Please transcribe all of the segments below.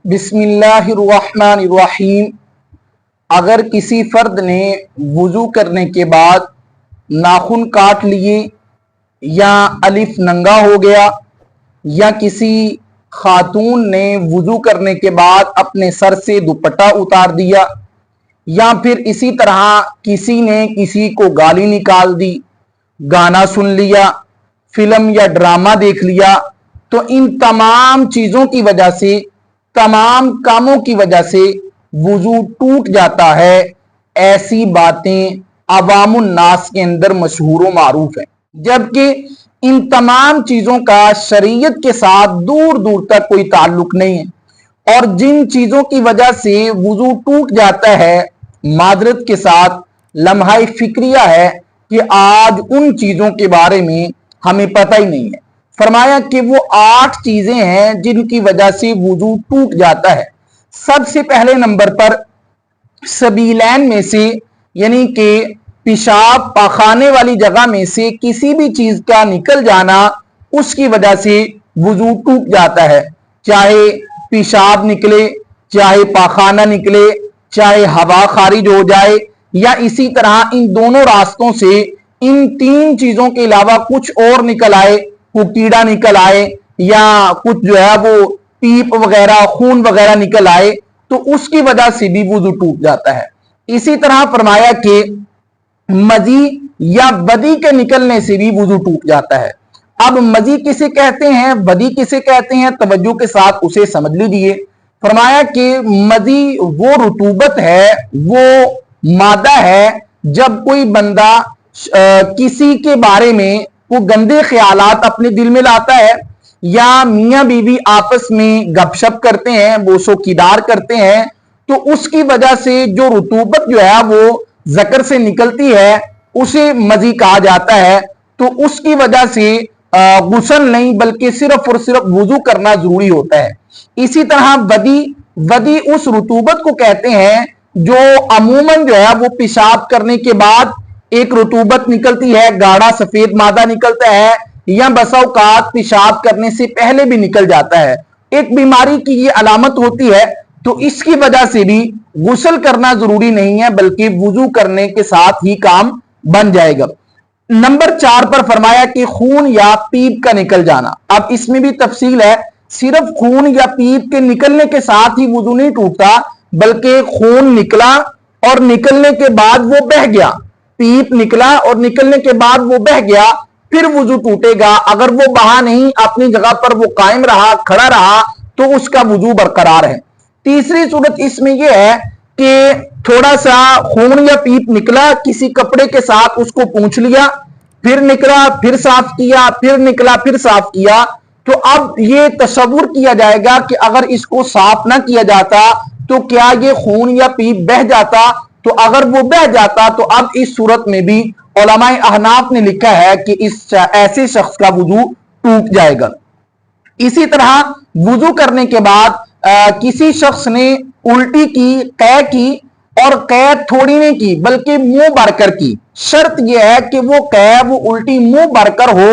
بسم اللہ الرحمن الرحیم۔ اگر کسی فرد نے وضو کرنے کے بعد ناخن کاٹ لیے یا الف ننگا ہو گیا یا کسی خاتون نے وضو کرنے کے بعد اپنے سر سے دوپٹہ اتار دیا یا پھر اسی طرح کسی نے کسی کو گالی نکال دی، گانا سن لیا، فلم یا ڈرامہ دیکھ لیا، تو ان تمام چیزوں کی وجہ سے، تمام کاموں کی وجہ سے وضو ٹوٹ جاتا ہے۔ ایسی باتیں عوام الناس کے اندر مشہور و معروف ہیں، جبکہ ان تمام چیزوں کا شریعت کے ساتھ دور دور تک کوئی تعلق نہیں ہے۔ اور جن چیزوں کی وجہ سے وضو ٹوٹ جاتا ہے، معذرت کے ساتھ لمحہ فکریہ ہے کہ آج ان چیزوں کے بارے میں ہمیں پتہ ہی نہیں ہے۔ فرمایا کہ وہ 8 چیزیں ہیں جن کی وجہ سے وضو ٹوٹ جاتا ہے۔ سب سے پہلے نمبر پر سبیلین میں سے، یعنی کہ پیشاب پاخانے والی جگہ میں سے کسی بھی چیز کا نکل جانا، اس کی وجہ سے وضو ٹوٹ جاتا ہے۔ چاہے پیشاب نکلے، چاہے پاخانہ نکلے، چاہے ہوا خارج ہو جائے، یا اسی طرح ان دونوں راستوں سے ان 3 چیزوں کے علاوہ کچھ اور نکل آئے، کوئی کیڑا نکل آئے یا کچھ جو ہے وہ پیپ وغیرہ، خون وغیرہ نکل آئے، تو اس کی وجہ سے بھی وضو ٹوٹ جاتا ہے۔ اسی طرح فرمایا کہ مزی یا ودی کے نکلنے سے بھی وضو ٹوٹ جاتا ہے۔ اب مزی کسے کہتے ہیں، ودی کسے کہتے ہیں، توجہ کے ساتھ اسے سمجھ لیجیے۔ فرمایا کہ مزی وہ رطوبت ہے، وہ مادہ ہے، جب کوئی بندہ کسی کے بارے میں وہ گندے خیالات اپنے دل میں لاتا ہے، یا میاں بیوی آپس میں گپ شپ کرتے ہیں، بوسو کیدار کرتے ہیں، تو اس کی وجہ سے جو رطوبت جو ہے وہ ذکر سے نکلتی ہے، اسے مزی کہا جاتا ہے۔ تو اس کی وجہ سے غسل نہیں بلکہ صرف اور صرف وضو کرنا ضروری ہوتا ہے۔ اسی طرح ودی اس رطوبت کو کہتے ہیں جو عموماً جو ہے وہ پیشاب کرنے کے بعد ایک رطوبت نکلتی ہے، گاڑھا سفید مادہ نکلتا ہے، یا بسا اوقات پیشاب کرنے سے پہلے بھی نکل جاتا ہے۔ ایک بیماری کی یہ علامت ہوتی ہے، تو اس کی وجہ سے بھی غسل کرنا ضروری نہیں ہے بلکہ وضو کرنے کے ساتھ ہی کام بن جائے گا۔ نمبر 4 پر فرمایا کہ خون یا پیپ کا نکل جانا۔ اب اس میں بھی تفصیل ہے، صرف خون یا پیپ کے نکلنے کے ساتھ ہی وضو نہیں ٹوٹتا، بلکہ خون نکلا اور نکلنے کے بعد وہ بہہ گیا، پیپ نکلا اور نکلنے کے بعد وہ بہہ گیا، پھر وضو ٹوٹے گا۔ اگر وہ بہا نہیں، اپنی جگہ پر وہ قائم رہا، کھڑا رہا، تو اس کا وضو برقرار ہے۔ تیسری صورت اس میں یہ ہے کہ تھوڑا سا خون یا پیپ نکلا، کسی کپڑے کے ساتھ اس کو پونچھ لیا، پھر نکلا، پھر صاف کیا، پھر نکلا، پھر صاف کیا، تو اب یہ تصور کیا جائے گا کہ اگر اس کو صاف نہ کیا جاتا تو کیا یہ خون یا پیپ بہہ جاتا؟ تو اگر وہ بہہ جاتا تو اب اس صورت میں بھی علماء احناف نے لکھا ہے کہ ایسے شخص کا وضو ٹوٹ جائے گا۔ اسی طرح وضو کرنے کے بعد کسی شخص نے الٹی کی، قے کی، اور قے تھوڑی نہیں کی بلکہ منہ بھر کر کی، شرط یہ ہے کہ وہ قے، وہ الٹی منہ بھر کر ہو،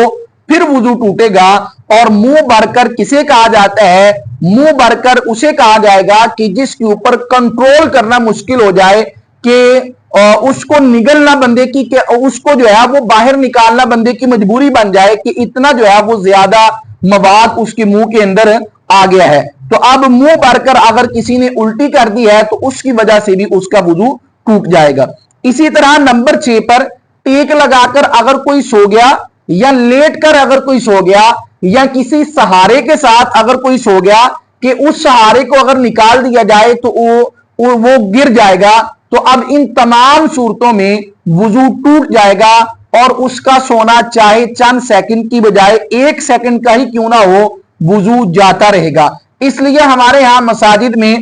پھر وضو ٹوٹے گا۔ اور منہ بھر کر کسے کہا جاتا ہے؟ منہ بھر کر اسے کہا جائے گا کہ جس کے اوپر کنٹرول کرنا مشکل ہو جائے، کہ اس کو نگلنا بندے کی، کہ اس کو جو ہے وہ باہر نکالنا بندے کی مجبوری بن جائے کہ اتنا جو ہے وہ زیادہ مواد اس کے منہ کے اندر آ گیا ہے۔ تو اب منہ بھر کر اگر کسی نے الٹی کر دی ہے تو اس کی وجہ سے بھی اس کا وضو ٹوٹ جائے گا۔ اسی طرح نمبر 6 پر ٹیک لگا کر اگر کوئی سو گیا، یا لیٹ کر اگر کوئی سو گیا، یا کسی سہارے کے ساتھ اگر کوئی سو گیا کہ اس سہارے کو اگر نکال دیا جائے تو وہ گر جائے گا، تو اب ان تمام صورتوں میں وضو ٹوٹ جائے گا، اور اس کا سونا چاہے چند سیکنڈ کی بجائے 1 سیکنڈ کا ہی کیوں نہ ہو، وضو جاتا رہے گا۔ اس لیے ہمارے ہاں مساجد میں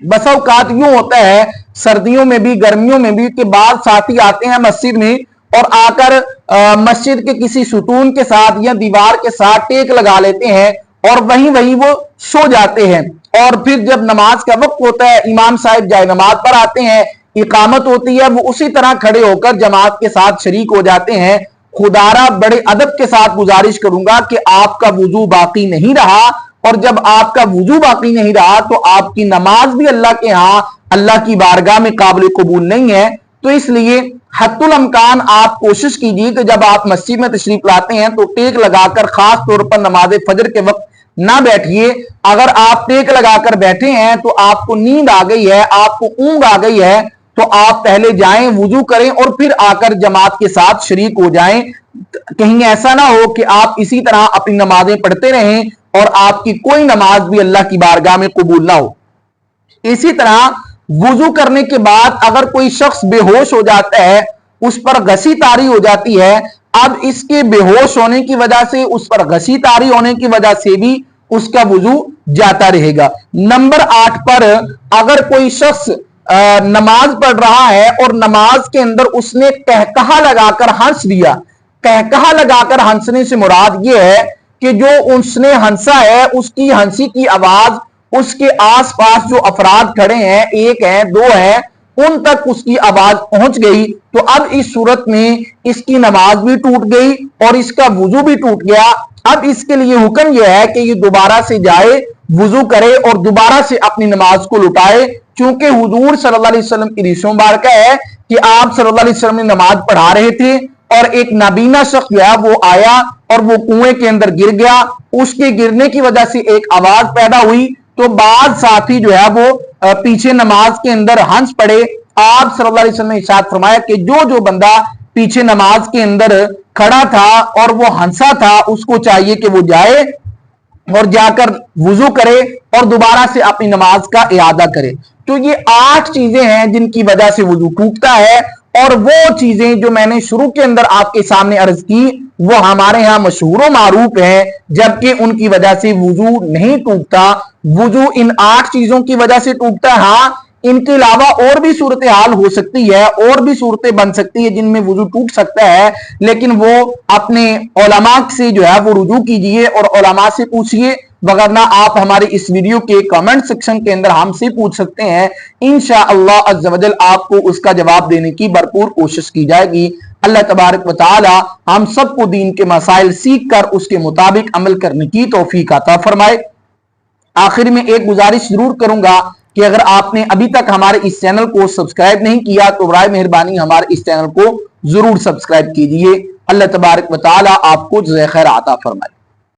بسا اوقات یوں ہوتا ہے، سردیوں میں بھی گرمیوں میں بھی، کہ بعض ساتھی آتے ہیں مسجد میں اور آ کر مسجد کے کسی ستون کے ساتھ یا دیوار کے ساتھ ٹیک لگا لیتے ہیں اور وہیں وہ سو جاتے ہیں، اور پھر جب نماز کا وقت ہوتا ہے، امام صاحب جائے نماز پر آتے ہیں، اقامت ہوتی ہے، وہ اسی طرح کھڑے ہو کر جماعت کے ساتھ شریک ہو جاتے ہیں۔ خدارہ بڑے ادب کے ساتھ گزارش کروں گا کہ آپ کا وضو باقی نہیں رہا، اور جب آپ کا وضو باقی نہیں رہا تو آپ کی نماز بھی اللہ کے ہاں اللہ کی بارگاہ میں قابل قبول نہیں ہے۔ تو اس لیے حتی الامکان آپ کوشش کیجیے کہ جب آپ مسجد میں تشریف لاتے ہیں تو ٹیک لگا کر خاص طور پر نماز فجر کے وقت نہ بیٹھیے۔ اگر آپ ٹیک لگا کر بیٹھے ہیں تو آپ کو نیند آ گئی ہے، آپ کو اونگ آ گئی ہے، تو آپ پہلے جائیں وضو کریں اور پھر آ کر جماعت کے ساتھ شریک ہو جائیں۔ کہیں ایسا نہ ہو کہ آپ اسی طرح اپنی نمازیں پڑھتے رہیں اور آپ کی کوئی نماز بھی اللہ کی بارگاہ میں قبول نہ ہو۔ اسی طرح وضو کرنے کے بعد اگر کوئی شخص بے ہوش ہو جاتا ہے، اس پر غسی طاری ہو جاتی ہے، اب اس کے بے ہوش ہونے کی وجہ سے، اس پر غسی طاری ہونے کی وجہ سے بھی اس کا وضو جاتا رہے گا۔ نمبر 8 پر اگر کوئی شخص نماز پڑھ رہا ہے اور نماز کے اندر اس نے قہقہا لگا کر ہنس دیا، قہقہا لگا کر ہنسنے سے مراد یہ ہے کہ جو اس نے ہنسا ہے اس کی ہنسی کی آواز اس کے آس پاس جو افراد کھڑے ہیں، ایک ہیں، دو ہیں، ان تک اس کی آواز پہنچ گئی، تو اب اس صورت میں اس کی نماز بھی ٹوٹ گئی اور اس کا وضو بھی ٹوٹ گیا۔ اب اس کے لیے حکم یہ ہے کہ یہ دوبارہ سے جائے، وضو کرے اور دوبارہ سے اپنی نماز کو لٹائے، چونکہ حضور صلی اللہ علیہ وسلم کی حدیث مبارکہ ہے کہ آپ صلی اللہ علیہ وسلم نے نماز پڑھا رہے تھے اور ایک نابینا شخص جو ہے وہ آیا اور وہ کنویں کے اندر گر گیا، اس کے گرنے کی وجہ سے ایک آواز پیدا ہوئی، تو بعض ساتھی جو ہے وہ پیچھے نماز کے اندر ہنس پڑے۔ آپ صلی اللہ علیہ وسلم نے ارشاد فرمایا کہ جو بندہ پیچھے نماز کے اندر کھڑا تھا اور وہ ہنسا تھا، اس کو چاہیے کہ وہ جائے اور جا کر وضو کرے اور دوبارہ سے اپنی نماز کا اعادہ کرے۔ تو یہ 8 چیزیں ہیں جن کی وجہ سے وضو ٹوٹتا ہے، اور وہ چیزیں جو میں نے شروع کے اندر آپ کے سامنے عرض کی وہ ہمارے ہاں مشہور و معروف ہیں، جبکہ ان کی وجہ سے وضو نہیں ٹوٹتا۔ وضو ان 8 چیزوں کی وجہ سے ٹوٹتا ہے۔ ہاں، ان کے علاوہ اور بھی صورتحال ہو سکتی ہے، اور بھی صورتیں بن سکتی ہے جن میں وضو ٹوٹ سکتا ہے، لیکن وہ اپنے علماء سے جو ہے وہ رجوع کیجئے اور علماء سے پوچھئے، وگرنہ آپ ہمارے اس ویڈیو کے کامنٹ سیکشن کے اندر ہم سے پوچھ سکتے ہیں۔ انشاءاللہ عز و جل آپ کو اس کا جواب دینے کی بھرپور کوشش کی جائے گی۔ اللہ تبارک و تعالی ہم سب کو دین کے مسائل سیکھ کر اس کے مطابق عمل کرنے کی توفیق عطا فرمائے۔ آخر میں ایک گزارش ضرور کروں گا کہ اگر آپ نے ابھی تک ہمارے اس چینل کو سبسکرائب نہیں کیا تو برائے مہربانی ہمارے اس چینل کو ضرور سبسکرائب کیجئے۔ اللہ تبارک و تعالی آپ کو جزائے خیر عطا فرمائے۔